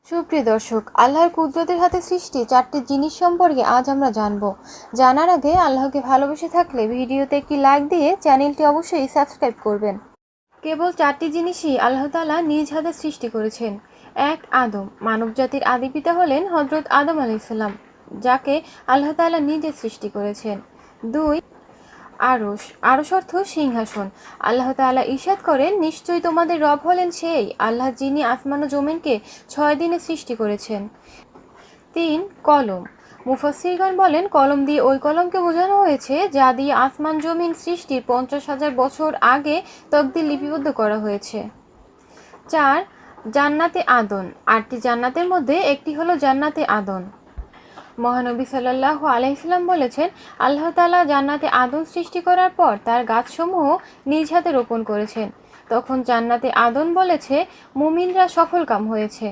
সুপ্রিয় দর্শক, আল্লাহর কুদরতের হাতে সৃষ্টি 4টি জিনিস সম্পর্কে আজ আমরা জানব। জানার আগে আল্লাহকে ভালোবেসে থাকলে ভিডিওতে একটি লাইক দিয়ে চ্যানেলটি অবশ্যই সাবস্ক্রাইব করবেন। কেবল 4টি জিনিসই আল্লাহ তাআলা নিজ হাতে সৃষ্টি করেছেন। 1. আদম। মানবজাতির আদি পিতা হলেন হযরত আদম আলাইহিসসালাম, যাকে আল্লাহ তাআলা নিজে সৃষ্টি করেছেন। 2. আরশ। আরশ অর্থ সিংহাসন। আল্লাহ তাআলা ইরশাদ করেন, নিশ্চয়ই তোমাদের রব হলেন সেই আল্লাহ যিনি আসমান ও জমিনকে 6 দিনে সৃষ্টি করেছেন। 3. কলম। মুফাসসিরগণ বলেন, কলম দিয়ে ওই কলমকে বোঝানো হয়েছে যা দিয়ে আসমান জমিন সৃষ্টির 50,000 বছর আগে তকদির লিপিবদ্ধ করা হয়েছে। 4. জান্নাতে আদন। 8টি জান্নাতের মধ্যে একটি হলো জান্নাতে আদন। মহানবী সাল্লাল্লাহু আলাইহি সাল্লাম বলেছেন, আল্লাহ তাআলা জান্নাতে আদন সৃষ্টি করার পর তার গাছসমূহ নিজ হাতে রোপণ করেছেন। তখন জান্নাতে আদন বলেছে, মুমিনরা সফলকাম হয়েছে।